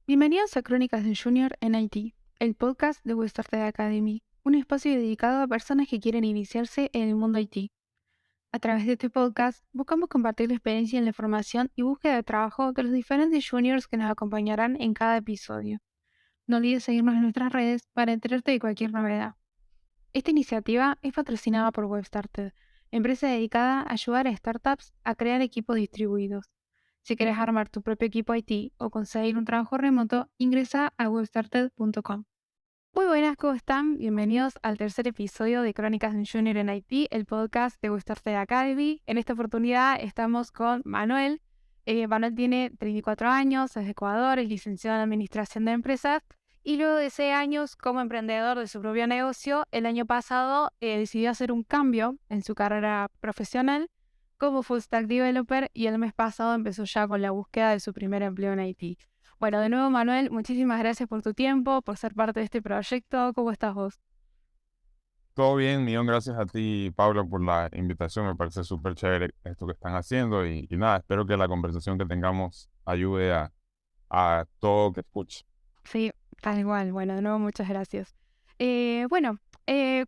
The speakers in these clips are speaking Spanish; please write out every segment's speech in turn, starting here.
Bienvenidos a Crónicas de un Junior en IT, el podcast de WeStarted Academy, un espacio dedicado a personas que quieren iniciarse en el mundo IT. A través de este podcast, buscamos compartir la experiencia en la formación y búsqueda de trabajo de los diferentes juniors que nos acompañarán en cada episodio. No olvides seguirnos en nuestras redes para enterarte de cualquier novedad. Esta iniciativa es patrocinada por WebStarted, empresa dedicada a ayudar a startups a crear equipos distribuidos. Si quieres armar tu propio equipo IT o conseguir un trabajo remoto, ingresa a webstarted.com. Muy buenas, ¿cómo están? Bienvenidos al tercer episodio de Crónicas de un Junior en IT, el podcast de WebStarted Academy. En esta oportunidad estamos con Manuel. Manuel tiene 34 años, es de Ecuador, es licenciado en Administración de Empresas y luego de 6 años como emprendedor de su propio negocio, el año pasado decidió hacer un cambio en su carrera profesional como Full Stack Developer y el mes pasado empezó ya con la búsqueda de su primer empleo en IT. Bueno, de nuevo, Manuel, muchísimas gracias por tu tiempo, por ser parte de este proyecto. ¿Cómo estás vos? Todo bien, millón gracias a ti, Pablo, por la invitación. Me parece súper chévere esto que están haciendo y nada, espero que la conversación que tengamos ayude a todo que escuche. Sí, tal igual. Bueno, de nuevo, muchas gracias. Bueno, eh,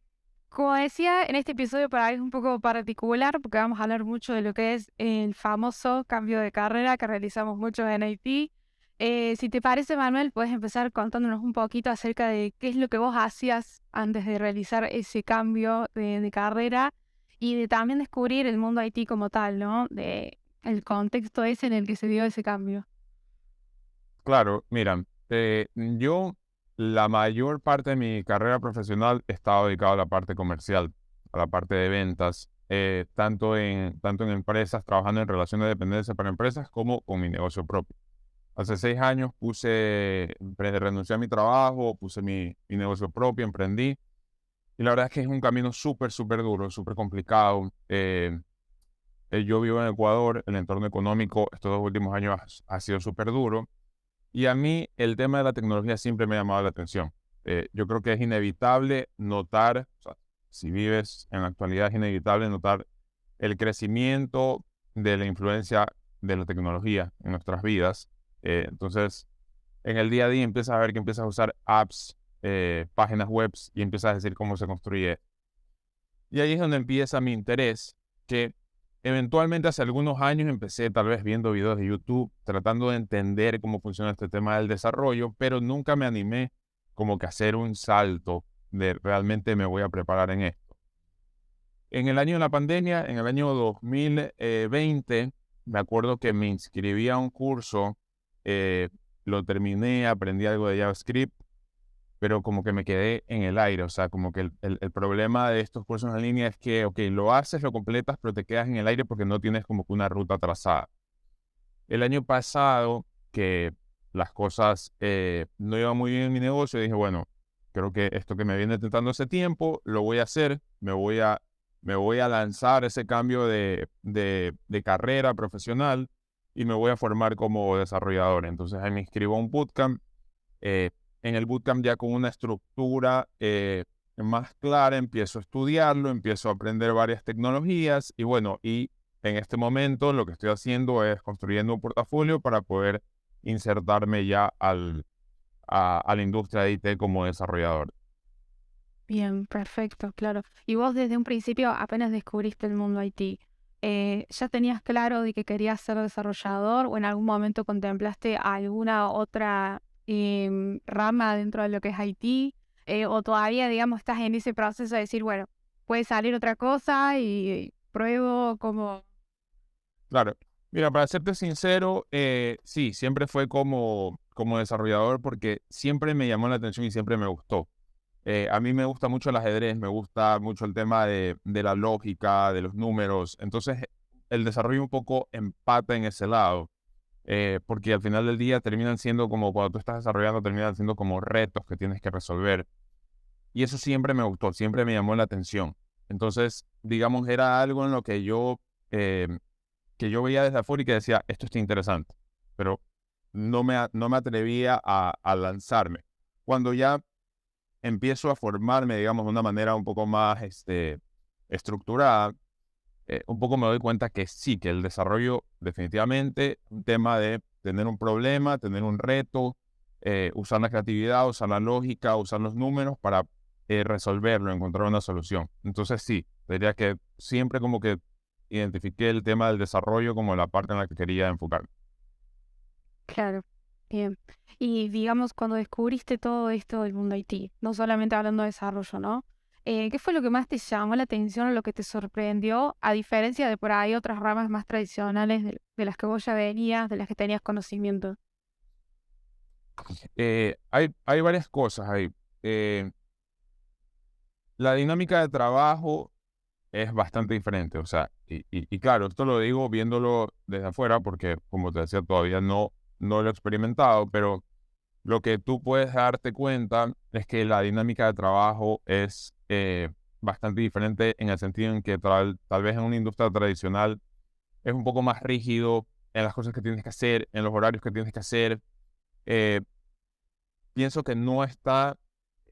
como decía, en este episodio para mí es un poco particular porque vamos a hablar mucho de lo que es el famoso cambio de carrera que realizamos muchos en IT. Si te parece, Manuel, puedes empezar contándonos un poquito acerca de qué es lo que vos hacías antes de realizar ese cambio de carrera y de también descubrir el mundo IT como tal, ¿no? De el contexto ese en el que se dio ese cambio. Claro, mira, yo la mayor parte de mi carrera profesional he estado dedicado a la parte comercial, a la parte de ventas, tanto en empresas, trabajando en relación de dependencia para empresas, como con mi negocio propio. Hace 6 años renuncié a mi trabajo, puse mi negocio propio, emprendí. Y la verdad es que es un camino súper, súper duro, súper complicado. Yo vivo en Ecuador, el entorno económico estos 2 últimos años ha sido súper duro. Y a mí el tema de la tecnología siempre me ha llamado la atención. Yo creo que es inevitable notar, o sea, si vives en la actualidad, es inevitable notar el crecimiento de la influencia de la tecnología en nuestras vidas. Entonces, en el día a día empiezas a ver que empiezas a usar apps, páginas web y empiezas a decir cómo se construye. Y ahí es donde empieza mi interés, que eventualmente hace algunos años empecé tal vez viendo videos de YouTube, tratando de entender cómo funciona este tema del desarrollo, pero nunca me animé como que a hacer un salto de realmente me voy a preparar en esto. En el año de la pandemia, en el año 2020, me acuerdo que me inscribí a un curso, eh, lo terminé, aprendí algo de JavaScript, pero como que me quedé en el aire, o sea, como que el problema de estos cursos en línea es que, ok, lo haces, lo completas, pero te quedas en el aire porque no tienes como que una ruta trazada. El año pasado, que las cosas no iban muy bien en mi negocio, dije, bueno, creo que esto que me viene intentando hace tiempo, lo voy a hacer, me voy a lanzar ese cambio de carrera profesional y me voy a formar como desarrollador. Entonces ahí me inscribo a un bootcamp, eh, en el bootcamp ya con una estructura más clara, empiezo a estudiarlo, empiezo a aprender varias tecnologías y bueno, y en este momento lo que estoy haciendo es construyendo un portafolio para poder insertarme ya a la industria de IT como desarrollador. Bien, perfecto, claro. Y vos desde un principio apenas descubriste el mundo IT. ¿Ya tenías claro de que querías ser desarrollador o en algún momento contemplaste alguna otra rama dentro de lo que es IT? ¿O todavía, digamos, estás en ese proceso de decir, bueno, puede salir otra cosa y pruebo como... Claro, mira, para serte sincero, sí, siempre fue como desarrollador porque siempre me llamó la atención y siempre me gustó. A mí me gusta mucho el ajedrez, me gusta mucho el tema de la lógica, de los números. Entonces, el desarrollo un poco empata en ese lado, porque al final del día terminan siendo como cuando tú estás desarrollando, terminan siendo como retos que tienes que resolver. Y eso siempre me gustó, siempre me llamó la atención. Entonces, digamos, era algo en lo eh, que yo veía desde afuera y que decía, esto está interesante, pero no me atrevía a lanzarme. Cuando ya empiezo a formarme, digamos, de una manera un poco más estructurada, un poco me doy cuenta que sí, que el desarrollo definitivamente, un tema de tener un problema, tener un reto, usar la creatividad, usar la lógica, usar los números para resolverlo, encontrar una solución. Entonces sí, diría que siempre como que identifiqué el tema del desarrollo como la parte en la que quería enfocar. Claro, bien. Y digamos, cuando descubriste todo esto del mundo IT, no solamente hablando de desarrollo, ¿no? ¿Qué fue lo que más te llamó la atención o lo que te sorprendió, a diferencia de por ahí otras ramas más tradicionales de las que vos ya venías, de las que tenías conocimiento? Hay varias cosas ahí. Eh, la dinámica de trabajo es bastante diferente, o sea, y claro, esto lo digo viéndolo desde afuera porque, como te decía, todavía no lo he experimentado, pero lo que tú puedes darte cuenta es que la dinámica de trabajo es bastante diferente en el sentido en que tal vez en una industria tradicional es un poco más rígido en las cosas que tienes que hacer, en los horarios que tienes que hacer. Eh, Pienso que no está,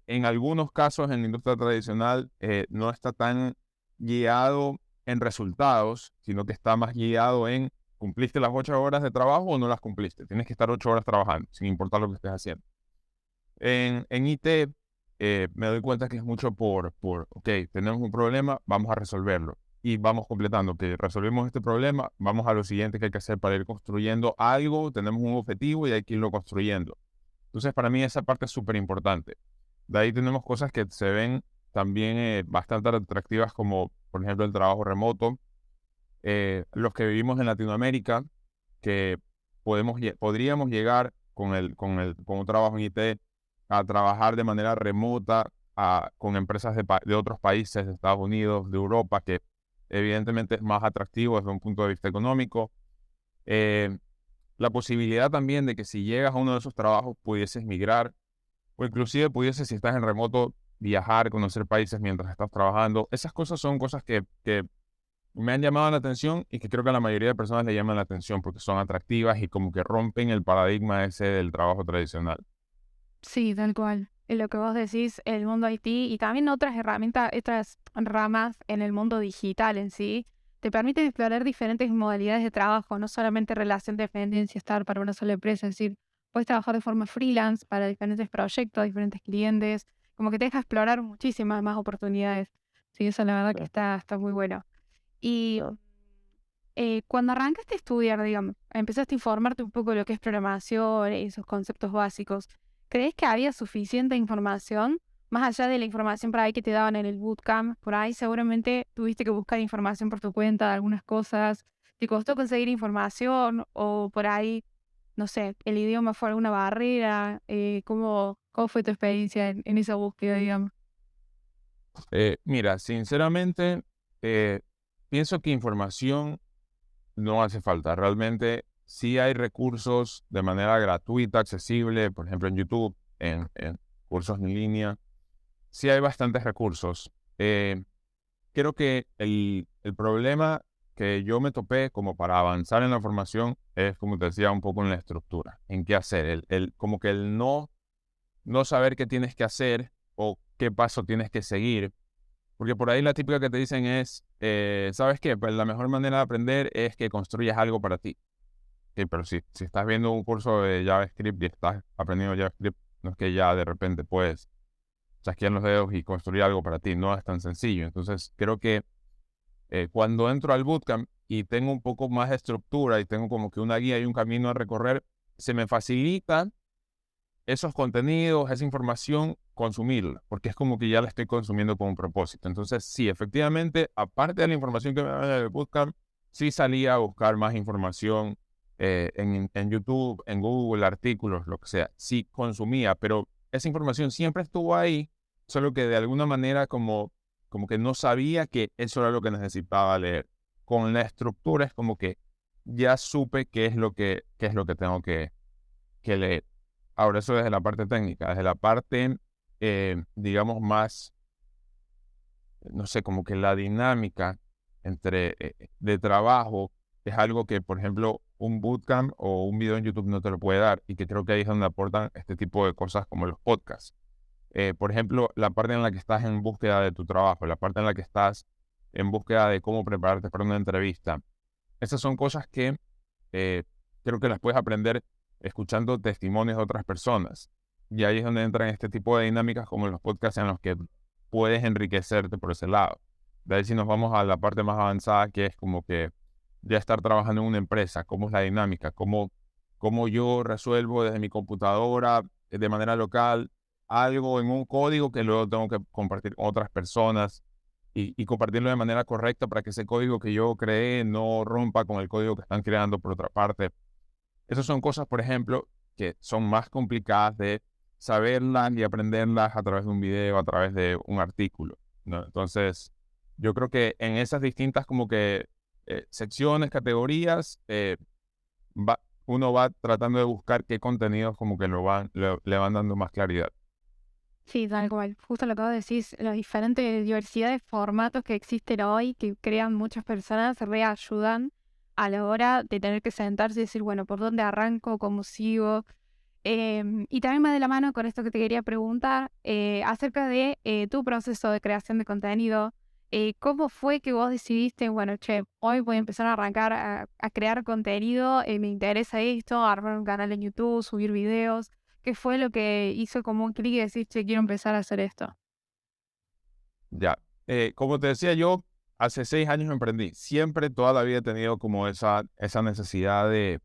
en algunos casos en la industria tradicional, no está tan guiado en resultados, sino que está más guiado en cumpliste las 8 horas de trabajo o no las cumpliste. Tienes que estar 8 horas trabajando, sin importar lo que estés haciendo. En IT me doy cuenta que es mucho ok, tenemos un problema, vamos a resolverlo. Y vamos completando, que resolvimos este problema, vamos a lo siguiente que hay que hacer para ir construyendo algo, tenemos un objetivo y hay que irlo construyendo. Entonces, para mí esa parte es súper importante. De ahí tenemos cosas que se ven también bastante atractivas, como por ejemplo el trabajo remoto. Los que vivimos en Latinoamérica, que podríamos llegar con un trabajo en IT a trabajar de manera remota con empresas de otros países, de Estados Unidos, de Europa, que evidentemente es más atractivo desde un punto de vista económico. Eh, la posibilidad también de que si llegas a uno de esos trabajos pudieses migrar o inclusive pudieses, si estás en remoto, viajar, conocer países mientras estás trabajando. Esas cosas son cosas que me han llamado la atención y que creo que a la mayoría de personas le llaman la atención porque son atractivas y como que rompen el paradigma ese del trabajo tradicional. Sí, tal cual. En lo que vos decís, el mundo IT y también otras herramientas, otras ramas en el mundo digital en sí, te permiten explorar diferentes modalidades de trabajo, no solamente relación de dependencia, estar para una sola empresa, es decir, puedes trabajar de forma freelance para diferentes proyectos, diferentes clientes, como que te deja explorar muchísimas más oportunidades. Sí, eso la verdad que Sí. está muy bueno. Y cuando arrancaste a estudiar, digamos, empezaste a informarte un poco de lo que es programación y esos conceptos básicos, ¿crees que había suficiente información? Más allá de la información por ahí que te daban en el bootcamp, por ahí seguramente tuviste que buscar información por tu cuenta de algunas cosas. ¿Te costó conseguir información o por ahí, no sé, el idioma fue alguna barrera? ¿Cómo fue tu experiencia en esa búsqueda, digamos? Mira, sinceramente, pienso que información no hace falta. Realmente sí hay recursos de manera gratuita, accesible, por ejemplo en YouTube, en cursos en línea. Sí hay bastantes recursos. Creo que el problema que yo me topé como para avanzar en la formación es, como te decía, un poco en la estructura, en qué hacer, como que el no saber qué tienes que hacer o qué paso tienes que seguir. Porque por ahí la típica que te dicen es, ¿sabes qué? Pues la mejor manera de aprender es que construyas algo para ti. Sí, pero si estás viendo un curso de JavaScript y estás aprendiendo JavaScript, no es que ya de repente puedes chasquear los dedos y construir algo para ti, no es tan sencillo. Entonces, creo que cuando entro al bootcamp y tengo un poco más de estructura y tengo como que una guía y un camino a recorrer, se me facilita esos contenidos, esa información, consumirla, porque es como que ya la estoy consumiendo con un propósito. Entonces, sí, efectivamente, aparte de la información que me daban en el bootcamp, sí salía a buscar más información en YouTube, en Google, artículos, lo que sea. Sí consumía, pero esa información siempre estuvo ahí, solo que de alguna manera como que no sabía que eso era lo que necesitaba leer. Con la estructura es como que ya supe qué es lo que tengo que leer. Ahora, eso desde la parte técnica, desde la parte, digamos, más, no sé, como que la dinámica de trabajo es algo que, por ejemplo, un bootcamp o un video en YouTube no te lo puede dar y que creo que ahí es donde aportan este tipo de cosas como los podcasts. Por ejemplo, la parte en la que estás en búsqueda de tu trabajo, la parte en la que estás en búsqueda de cómo prepararte para una entrevista. Esas son cosas que eh, creo que las puedes aprender escuchando testimonios de otras personas. Y ahí es donde entran este tipo de dinámicas como los podcasts en los que puedes enriquecerte por ese lado. De ahí si nos vamos a la parte más avanzada, que es como que ya estar trabajando en una empresa, cómo es la dinámica, cómo yo resuelvo desde mi computadora de manera local algo en un código que luego tengo que compartir con otras personas y compartirlo de manera correcta para que ese código que yo creé no rompa con el código que están creando por otra parte. Esas son cosas, por ejemplo, que son más complicadas de saberlas y aprenderlas a través de un video, a través de un artículo, ¿no? Entonces, yo creo que en esas distintas como que secciones, categorías, uno va tratando de buscar qué contenidos como que le van dando más claridad. Sí, tal cual. Justo lo que vos decís, la diferente diversidad de formatos que existen hoy, que crean muchas personas, reayudan a la hora de tener que sentarse y decir, bueno, ¿por dónde arranco? ¿Cómo sigo? Y también va de la mano con esto que te quería preguntar acerca de tu proceso de creación de contenido. ¿Cómo fue que vos decidiste, bueno, che, hoy voy a empezar a arrancar a crear contenido, me interesa esto, armar un canal en YouTube, subir videos? ¿Qué fue lo que hizo como un clic y decir, che, quiero empezar a hacer esto? Ya, como te decía yo, hace 6 años emprendí. Siempre, toda la vida he tenido como esa necesidad de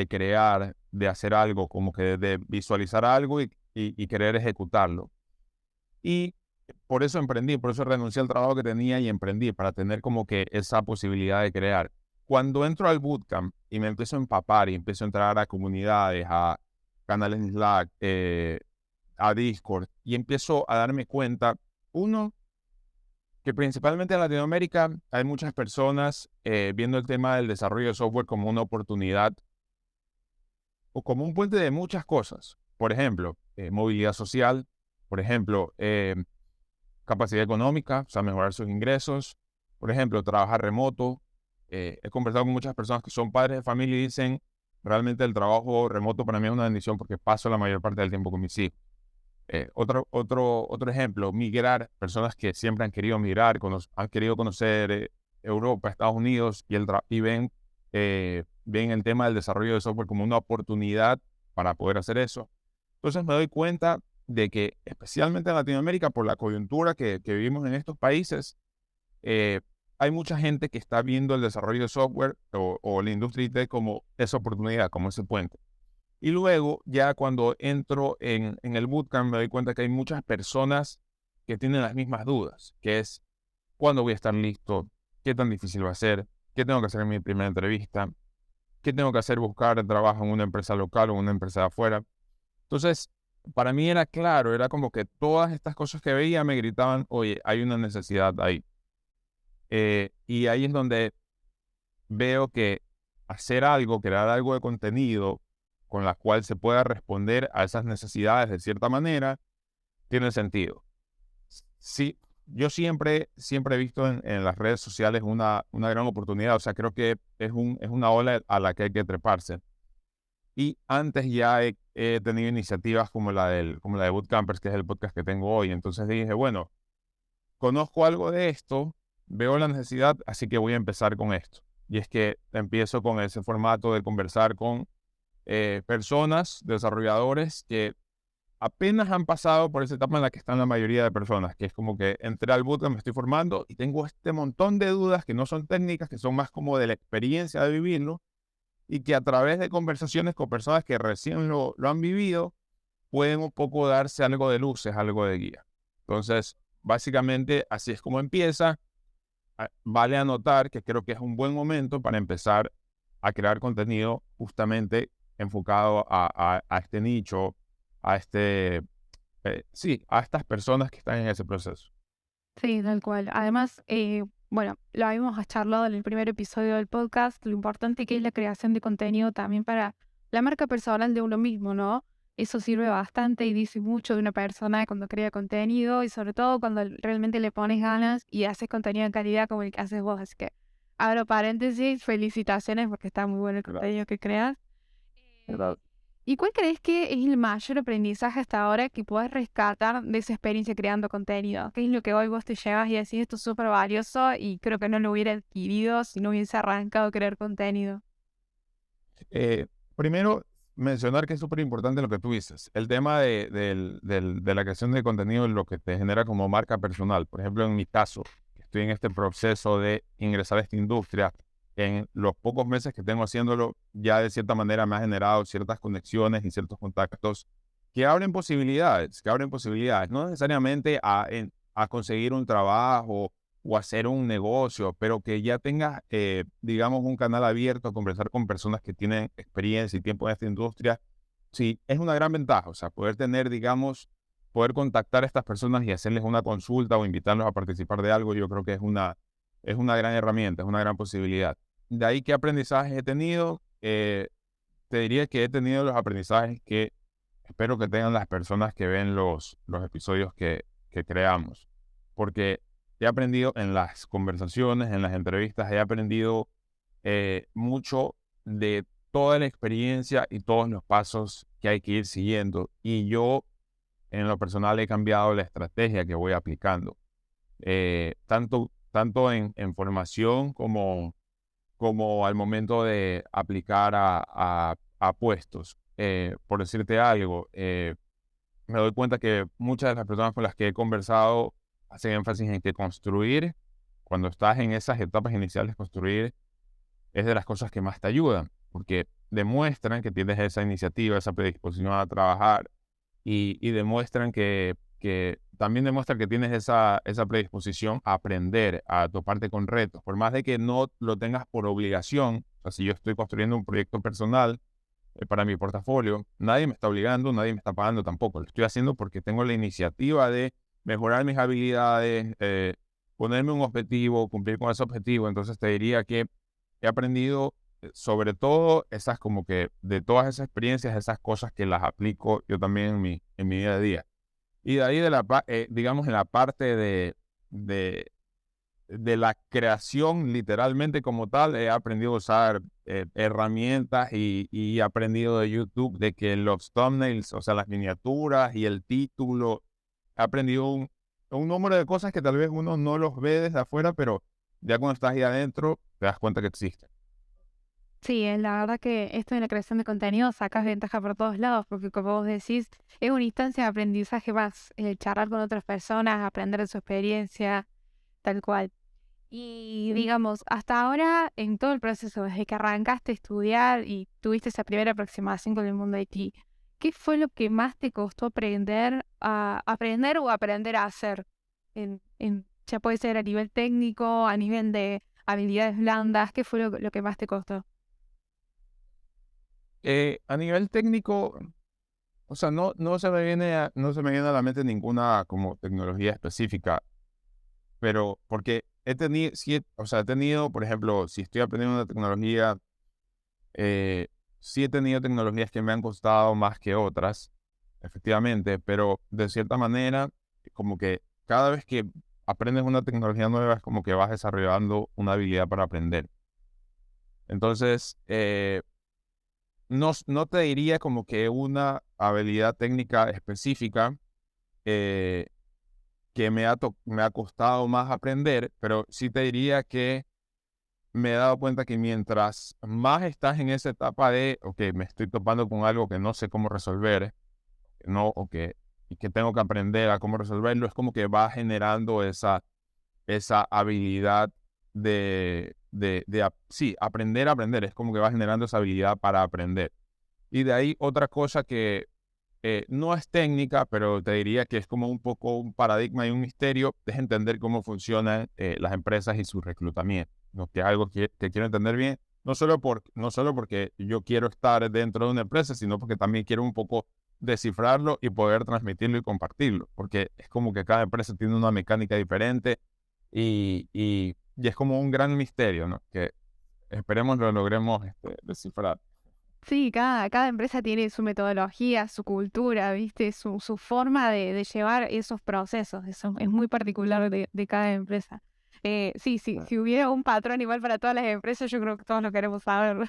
crear, de hacer algo, como que de visualizar algo y querer ejecutarlo. Y por eso emprendí, por eso renuncié al trabajo que tenía y emprendí, para tener como que esa posibilidad de crear. Cuando entro al bootcamp y me empiezo a empapar y empiezo a entrar a comunidades, a canales de Slack, a Discord, y empiezo a darme cuenta, uno, que principalmente en Latinoamérica hay muchas personas viendo el tema del desarrollo de software como una oportunidad o como un puente de muchas cosas. Por ejemplo, movilidad social, por ejemplo, capacidad económica, o sea, mejorar sus ingresos, por ejemplo, trabajar remoto. He conversado con muchas personas que son padres de familia y dicen, realmente el trabajo remoto para mí es una bendición porque paso la mayor parte del tiempo con mis hijos. Otro ejemplo, migrar, personas que siempre han querido migrar, han querido conocer Europa, Estados Unidos y ven el tema del desarrollo de software como una oportunidad para poder hacer eso. Entonces me doy cuenta de que especialmente en Latinoamérica, por la coyuntura que vivimos en estos países, eh, hay mucha gente que está viendo el desarrollo de software o la industria IT como esa oportunidad, como ese puente. Y luego, ya cuando entro en el bootcamp, me doy cuenta que hay muchas personas que tienen las mismas dudas, que es, ¿cuándo voy a estar listo? ¿Qué tan difícil va a ser? ¿Qué tengo que hacer en mi primera entrevista? ¿Qué tengo que hacer? ¿Buscar trabajo en una empresa local o en una empresa de afuera? Entonces, para mí era claro, era como que todas estas cosas que veía me gritaban, oye, hay una necesidad ahí. Y ahí es donde veo que hacer algo, crear algo de contenido con la cual se pueda responder a esas necesidades de cierta manera, tiene sentido. Sí, yo siempre he visto en las redes sociales una gran oportunidad, o sea, creo que es una ola a la que hay que treparse. Y antes ya he tenido iniciativas como la de Bootcampers, que es el podcast que tengo hoy. Entonces dije, bueno, conozco algo de esto, veo la necesidad, así que voy a empezar con esto. Y es que empiezo con ese formato de conversar con personas, desarrolladores que apenas han pasado por esa etapa en la que están la mayoría de personas, que es como que entré al bootcamp, me estoy formando y tengo este montón de dudas que no son técnicas, que son más como de la experiencia de vivirlo y que a través de conversaciones con personas que recién lo han vivido, pueden un poco darse algo de luces, algo de guía. Entonces, básicamente así es como empieza. Vale anotar que creo que es un buen momento para empezar a crear contenido justamente enfocado a este nicho, sí, a estas personas que están en ese proceso. Sí, tal cual. Además, bueno, lo habíamos charlado en el primer episodio del podcast, lo importante que es la creación de contenido también para la marca personal de uno mismo, ¿no? Eso sirve bastante y dice mucho de una persona cuando crea contenido y sobre todo cuando realmente le pones ganas y haces contenido de calidad como el que haces vos. Así que, abro paréntesis, felicitaciones porque está muy bueno el Gracias. contenido que creas. ¿Verdad? ¿Y cuál crees que es el mayor aprendizaje hasta ahora que puedes rescatar de esa experiencia creando contenido? ¿Qué es lo que hoy vos te llevas y decís esto es súper valioso y creo que no lo hubiera adquirido si no hubiese arrancado a crear contenido? Primero, mencionar que es súper importante lo que tú dices. El tema de la creación de contenido es lo que te genera como marca personal. Por ejemplo, en mi caso, que estoy en este proceso de ingresar a esta industria. En los pocos meses que tengo haciéndolo, ya de cierta manera me ha generado ciertas conexiones y ciertos contactos que abren posibilidades, no necesariamente a conseguir un trabajo o hacer un negocio, pero que ya tengas, digamos, un canal abierto a conversar con personas que tienen experiencia y tiempo en esta industria. Sí, es una gran ventaja, o sea, poder tener, digamos, poder contactar a estas personas y hacerles una consulta o invitarlos a participar de algo, yo creo que es una gran herramienta, es una gran posibilidad. De ahí, ¿qué aprendizajes he tenido? Te diría que he tenido los aprendizajes que espero que tengan las personas que ven los episodios que creamos, porque he aprendido en las conversaciones, en las entrevistas, he aprendido mucho de toda la experiencia y todos los pasos que hay que ir siguiendo. Y yo, en lo personal, he cambiado la estrategia que voy aplicando, tanto en formación como al momento de aplicar a puestos. Por decirte algo, me doy cuenta que muchas de las personas con las que he conversado hacen énfasis en que construir, cuando estás en esas etapas iniciales, construir es de las cosas que más te ayudan, porque demuestran que tienes esa iniciativa, esa predisposición a trabajar y demuestran que también demuestran que tienes esa predisposición a aprender, a toparte con retos, por más de que no lo tengas por obligación. O sea, si yo estoy construyendo un proyecto personal para mi portafolio, nadie me está obligando, nadie me está pagando tampoco. Lo estoy haciendo porque tengo la iniciativa de mejorar mis habilidades, ponerme un objetivo, cumplir con ese objetivo. Entonces te diría que he aprendido sobre todo esas como que de todas esas experiencias, esas cosas que las aplico yo también en mi día a día. Y de ahí, digamos, en la parte de, de la creación, literalmente como tal, he aprendido a usar herramientas y he aprendido de YouTube de que los thumbnails, o sea, las miniaturas y el título, he aprendido un número de cosas que tal vez uno no los ve desde afuera, pero ya cuando estás ahí adentro, te das cuenta que existen. Sí, la verdad que esto de la creación de contenido sacas ventaja por todos lados, porque como vos decís, es una instancia de aprendizaje más, charlar con otras personas, aprender de su experiencia, tal cual. Y digamos, hasta ahora, en todo el proceso, desde que arrancaste a estudiar y tuviste esa primera aproximación con el mundo IT, ¿qué fue lo que más te costó aprender o aprender a hacer? Ya puede ser a nivel técnico, a nivel de habilidades blandas, ¿qué fue lo que más te costó? A nivel técnico, o sea, no se me viene a la mente ninguna como tecnología específica, pero porque he tenido, sí, o sea, he tenido, por ejemplo, si estoy aprendiendo una tecnología, eh, sí he tenido tecnologías que me han costado más que otras, efectivamente, pero de cierta manera, como que cada vez que aprendes una tecnología nueva es como que vas desarrollando una habilidad para aprender. Entonces, no te diría como que una habilidad técnica específica, eh, que me ha costado más aprender, pero sí te diría que me he dado cuenta que mientras más estás en esa etapa de, ok, me estoy topando con algo que no sé cómo resolver, no, y que tengo que aprender a cómo resolverlo, es como que va generando esa habilidad sí, aprender a aprender, es como que va generando esa habilidad para aprender. Y de ahí otra cosa que no es técnica, pero te diría que es como un poco un paradigma y un misterio, es entender cómo funcionan las empresas y su reclutamiento, ¿no? Que es algo que quiero entender bien, no solo porque yo quiero estar dentro de una empresa, sino porque también quiero un poco descifrarlo y poder transmitirlo y compartirlo, porque es como que cada empresa tiene una mecánica diferente y es como un gran misterio, ¿no? Que esperemos lo logremos descifrar. Sí, cada empresa tiene su metodología, su cultura, ¿viste? Su forma de llevar esos procesos. Eso es muy particular de cada empresa. Sí, si hubiera un patrón igual para todas las empresas, yo creo que todos lo queremos saber.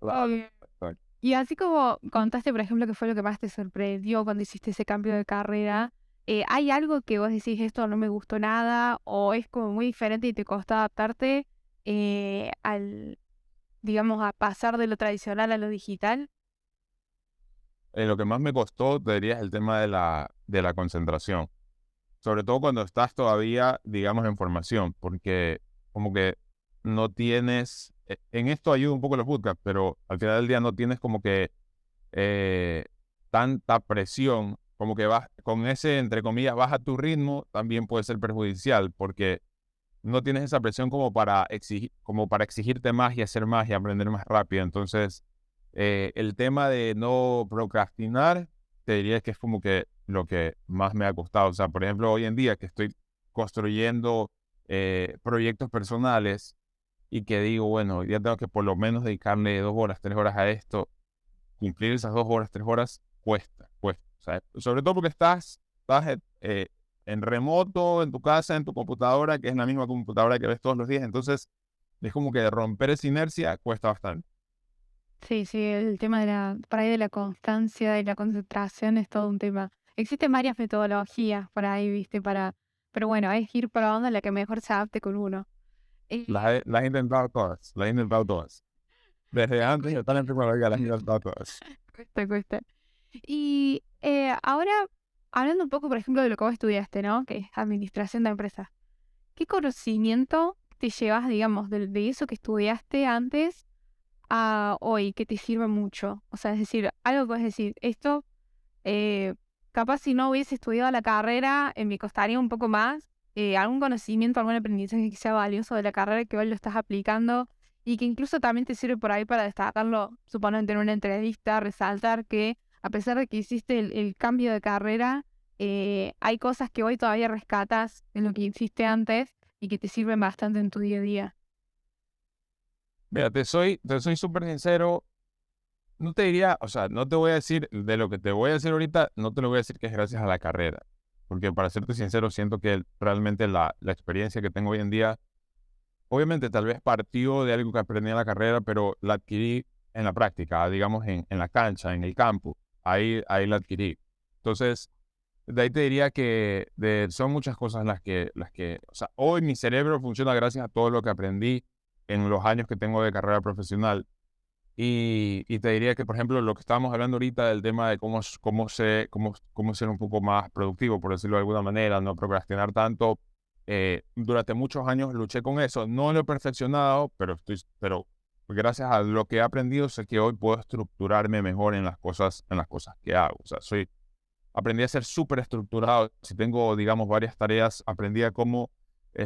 Claro, Eh, exacto. y así como contaste, por ejemplo, que fue lo que más te sorprendió cuando hiciste ese cambio de carrera, ¿hay algo que vos decís, esto no me gustó nada, o es como muy diferente y te costó adaptarte al, digamos, a pasar de lo tradicional a lo digital? lo que más me costó, te diría, es el tema de la concentración. Sobre todo cuando estás todavía, digamos, en formación, porque como que no tienes, en esto ayuda un poco los bootcamps, pero al final del día no tienes como que eh, tanta presión, como que vas, con ese, entre comillas, baja tu ritmo, también puede ser perjudicial, porque no tienes esa presión como para exigirte más y hacer más y aprender más rápido. Entonces, el tema de no procrastinar, te diría que es como que lo que más me ha costado. O sea, por ejemplo, hoy en día que estoy construyendo proyectos personales y que digo, bueno, ya tengo que por lo menos dedicarle 2 horas, 3 horas a esto, cumplir esas 2 horas, 3 horas, cuesta. O sea, sobre todo porque estás en remoto, en tu casa, en tu computadora, que es la misma computadora que ves todos los días. Entonces, es como que romper esa inercia cuesta bastante. Sí, sí, el tema de por ahí de la constancia y la concentración es todo un tema. Existen varias metodologías por ahí, ¿viste? Pero bueno, es ir probando la que mejor se adapte con uno. Eh, Las he intentado todas, las he intentado todas. Desde antes de estar en tecnología, las he intentado todas. cuesta. Y ahora, hablando un poco, por ejemplo, de lo que vos estudiaste, ¿no? Que es administración de empresas. ¿Qué conocimiento te llevas, digamos, de eso que estudiaste antes a hoy, que te sirve mucho? O sea, es decir, algo que puedes decir, esto, eh, capaz si no hubiese estudiado la carrera, me costaría un poco más. Algún conocimiento, algún aprendizaje que sea valioso de la carrera que hoy lo estás aplicando y que incluso también te sirve por ahí para destacarlo, suponete en una entrevista, resaltar que a pesar de que hiciste el cambio de carrera, hay cosas que hoy todavía rescatas en lo que hiciste antes y que te sirven bastante en tu día a día. Mira, te soy súper sincero. No te diría, o sea, no te voy a decir de lo que te voy a decir ahorita, no te lo voy a decir que es gracias a la carrera. Porque para serte sincero, siento que realmente la experiencia que tengo hoy en día, obviamente tal vez partió de algo que aprendí en la carrera, pero la adquirí en la práctica, digamos en la cancha, en el campo. Ahí la adquirí. Entonces, de ahí te diría que son muchas cosas o sea, hoy mi cerebro funciona gracias a todo lo que aprendí en los años que tengo de carrera profesional. Y te diría que, por ejemplo, lo que estábamos hablando ahorita del tema de cómo ser un poco más productivo, por decirlo de alguna manera, no procrastinar tanto. Durante muchos años luché con eso. No lo he perfeccionado, pero gracias a lo que he aprendido, sé que hoy puedo estructurarme mejor en las cosas que hago. O sea, aprendí a ser súper estructurado. Si tengo, digamos, varias tareas, aprendí a cómo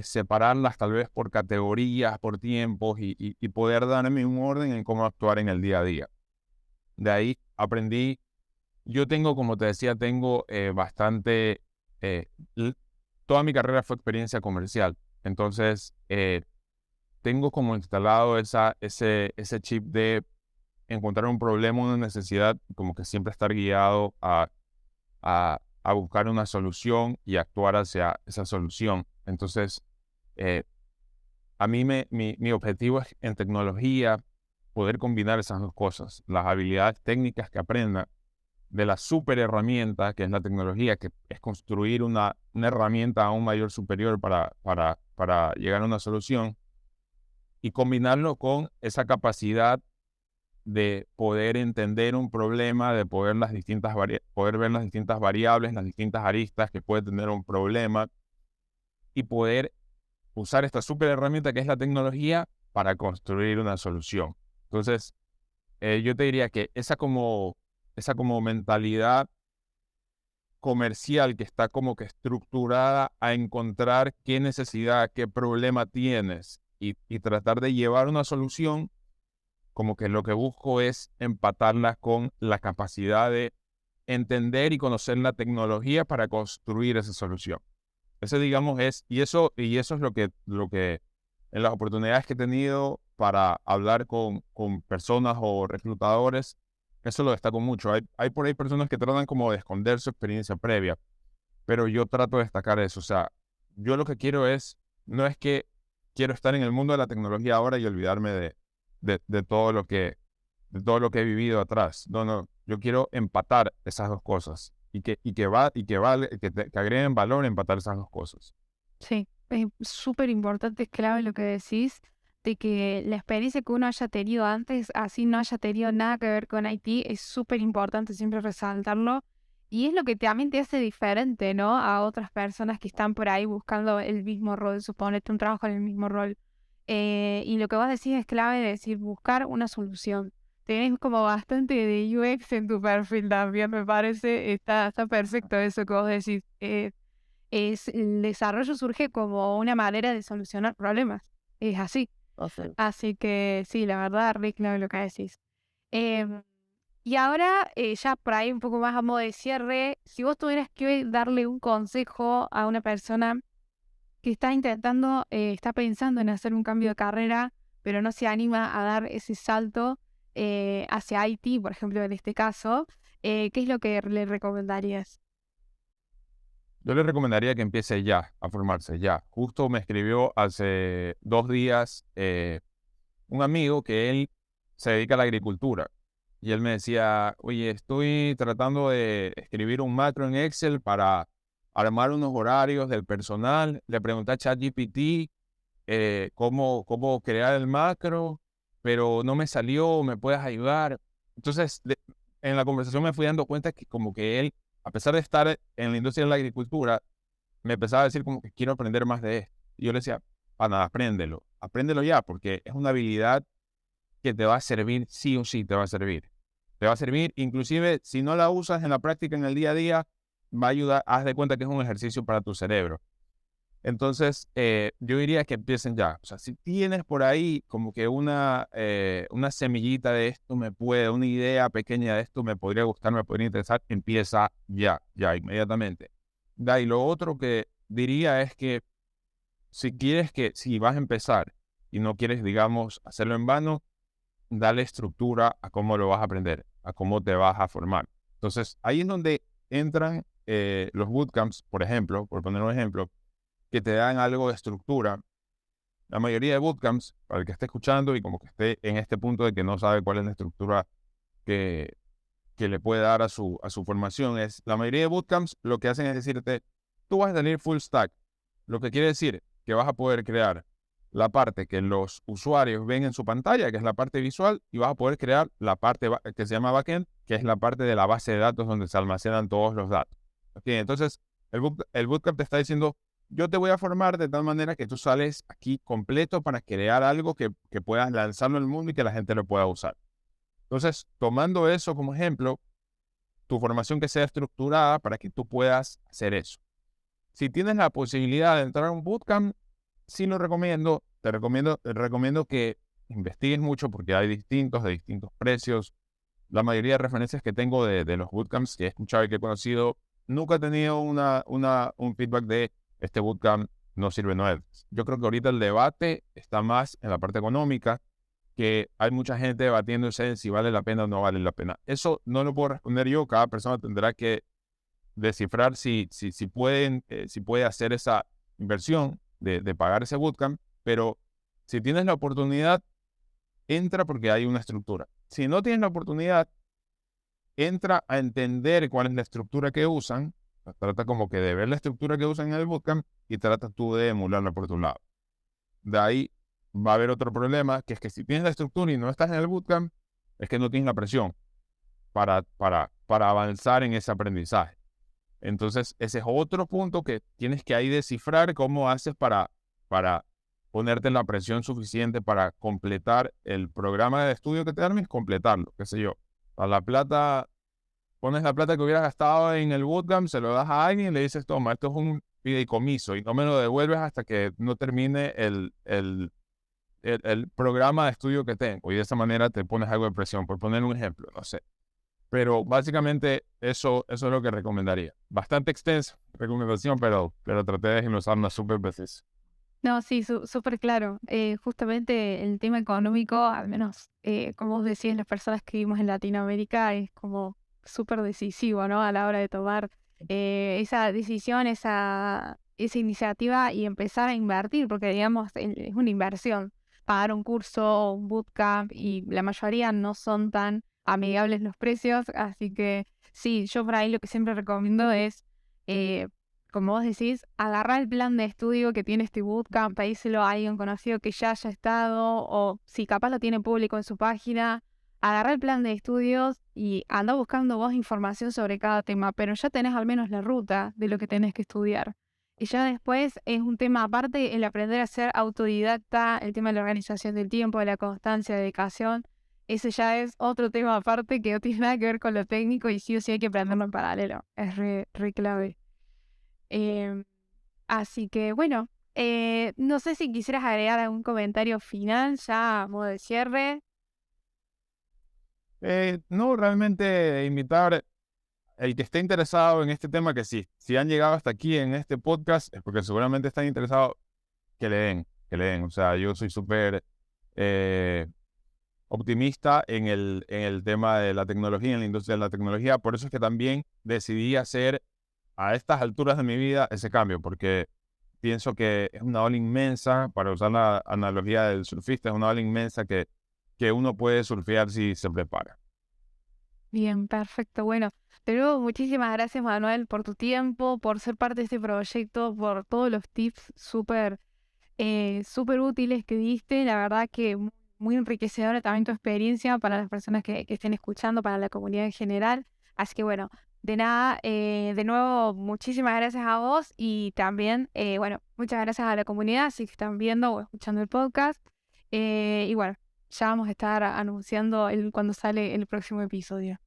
separarlas tal vez por categorías, por tiempos y poder darme un orden en cómo actuar en el día a día. De ahí aprendí, yo tengo, como te decía, tengo bastante, eh, l- toda mi carrera fue experiencia comercial. Entonces, tengo como instalado ese chip de encontrar un problema, una necesidad, como que siempre estar guiado a buscar una solución y actuar hacia esa solución. Entonces, eh, a mí mi objetivo es en tecnología poder combinar esas dos cosas, las habilidades técnicas que aprenda de la super herramienta que es la tecnología, que es construir una herramienta aún mayor superior para llegar a una solución y combinarlo con esa capacidad de poder entender un problema, de poder ver las distintas variables, las distintas aristas que puede tener un problema y poder usar esta super herramienta que es la tecnología para construir una solución. Entonces, yo te diría que esa como mentalidad comercial que está como que estructurada a encontrar qué necesidad, qué problema tienes y tratar de llevar una solución, como que lo que busco es empatarla con la capacidad de entender y conocer la tecnología para construir esa solución. Ese, digamos, y eso es lo que en las oportunidades que he tenido para hablar con personas o reclutadores, eso lo destaco mucho. Hay por ahí personas que tratan como de esconder su experiencia previa, pero yo trato de destacar eso. O sea, yo lo que quiero no es que quiero estar en el mundo de la tecnología ahora y olvidarme de de todo lo que he vivido atrás. No, no, yo quiero empatar esas dos cosas que agreguen valor empatar esas dos cosas. Sí, es súper importante, es clave lo que decís, de que la experiencia que uno haya tenido antes, así no haya tenido nada que ver con IT, es súper importante siempre resaltarlo. Y es lo que también te hace diferente, ¿no? A otras personas que están por ahí buscando el mismo rol, suponete un trabajo en el mismo rol. Y lo que vos decís es clave, de decir, buscar una solución. Tenés como bastante de UX en tu perfil también, me parece. Está perfecto eso que vos decís. El desarrollo surge como una manera de solucionar problemas. Es así. Así que sí, la verdad, re clave lo que decís. Em, y ahora, ya por ahí un poco más a modo de cierre, si vos tuvieras que darle un consejo a una persona que está intentando, está pensando en hacer un cambio de carrera, pero no se anima a dar ese salto hacia IT, por ejemplo, en este caso, ¿qué es lo que le recomendarías? Yo le recomendaría que empiece ya a formarse, ya. Justo me escribió hace 2 días un amigo que él se dedica a la agricultura. Y él me decía, oye, estoy tratando de escribir un macro en Excel para armar unos horarios del personal. Le pregunté a ChatGPT cómo crear el macro, pero no me salió, ¿me puedes ayudar? Entonces, en la conversación me fui dando cuenta que como que él, a pesar de estar en la industria de la agricultura, me empezaba a decir como que quiero aprender más de esto. Y yo le decía, nada, apréndelo ya, porque es una habilidad que te va a servir, sí o sí te va a servir. Te va a servir, inclusive si no la usas en la práctica, en el día a día, va a ayudar, haz de cuenta que es un ejercicio para tu cerebro. Entonces, yo diría que empiecen ya. O sea, si tienes por ahí como que una semillita de esto me puede, una idea pequeña de esto me podría gustar, me podría interesar, empieza ya, ya, inmediatamente. Y lo otro que diría es que si vas a empezar y no quieres, digamos, hacerlo en vano, dale estructura a cómo lo vas a aprender, a cómo te vas a formar. Entonces, ahí es donde entran los bootcamps, por ejemplo, por poner un ejemplo, que te dan algo de estructura. La mayoría de bootcamps, para el que esté escuchando y como que esté en este punto de que no sabe cuál es la estructura que, que le puede dar a su formación, la mayoría de bootcamps lo que hacen es decirte, tú vas a tener full stack, lo que quiere decir que vas a poder crear la parte que los usuarios ven en su pantalla, que es la parte visual, y vas a poder crear la parte que se llama backend, que es la parte de la base de datos donde se almacenan todos los datos. Okay, entonces, el bootcamp te está diciendo, yo te voy a formar de tal manera que tú sales aquí completo para crear algo que puedas lanzarlo al mundo y que la gente lo pueda usar. Entonces, tomando eso como ejemplo, tu formación que sea estructurada para que tú puedas hacer eso. Si tienes la posibilidad de entrar a un bootcamp, sí lo recomiendo. Te recomiendo que investigues mucho porque hay de distintos precios. La mayoría de referencias que tengo de los bootcamps que he escuchado y que he conocido, nunca he tenido un feedback de este bootcamp no sirve, no es. Yo creo que ahorita el debate está más en la parte económica, que hay mucha gente debatiéndose en si vale la pena o no vale la pena. Eso no lo puedo responder yo, cada persona tendrá que descifrar si puede hacer esa inversión de pagar ese bootcamp, pero si tienes la oportunidad, entra porque hay una estructura. Si no tienes la oportunidad, entra a entender cuál es la estructura que usan, trata como que de ver la estructura que usan en el bootcamp y trata tú de emularla por tu lado. De ahí va a haber otro problema, que es que si tienes la estructura y no estás en el bootcamp, es que no tienes la presión para avanzar en ese aprendizaje. Entonces, ese es otro punto que tienes que ahí descifrar cómo haces para ponerte la presión suficiente para completar el programa de estudio que te armes, completarlo, qué sé yo. A la plata, pones la plata que hubieras gastado en el bootcamp, se lo das a alguien y le dices, toma, esto es un fideicomiso y no me lo devuelves hasta que no termine el programa de estudio que tengo. Y de esa manera te pones algo de presión, por poner un ejemplo, no sé. Pero básicamente eso es lo que recomendaría. Bastante extensa recomendación, pero traté de desglosarla súper veces. No, sí, súper claro. Justamente el tema económico, al menos como vos decís, las personas que vivimos en Latinoamérica, es como súper decisivo, ¿no? A la hora de tomar esa decisión, esa iniciativa y empezar a invertir, porque digamos, es una inversión. Pagar un curso o un bootcamp y la mayoría no son tan amigables los precios, así que sí, yo por ahí lo que siempre recomiendo es como vos decís, agarrar el plan de estudio que tiene este bootcamp, pedíselo a alguien conocido que ya haya estado, o si capaz lo tiene público en su página, agarrar el plan de estudios y anda buscando vos información sobre cada tema, pero ya tenés al menos la ruta de lo que tenés que estudiar. Y ya después es un tema aparte el aprender a ser autodidacta, el tema de la organización del tiempo, de la constancia, de dedicación. Ese ya es otro tema aparte que no tiene nada que ver con lo técnico y sí o sí hay que aprenderlo en paralelo. Es re clave. Em, Así que bueno, no sé si quisieras agregar algún comentario final ya a modo de cierre. No, realmente invitar el que esté interesado en este tema, que sí, si han llegado hasta aquí en este podcast, es porque seguramente están interesados, que le den. O sea, yo soy súper eh, optimista en el tema de la tecnología, en la industria de la tecnología. Por eso es que también decidí hacer a estas alturas de mi vida ese cambio, porque pienso que es una ola inmensa, para usar la analogía del surfista, es una ola inmensa que uno puede surfear si se prepara. Bien, perfecto. Bueno, de nuevo, muchísimas gracias, Manuel, por tu tiempo, por ser parte de este proyecto, por todos los tips súper útiles que diste. La verdad que muy enriquecedora también tu experiencia para las personas que estén escuchando, para la comunidad en general. Así que bueno, de nada, de nuevo, muchísimas gracias a vos y también, bueno, muchas gracias a la comunidad, si están viendo o escuchando el podcast. Y bueno, ya vamos a estar anunciando cuando sale el próximo episodio.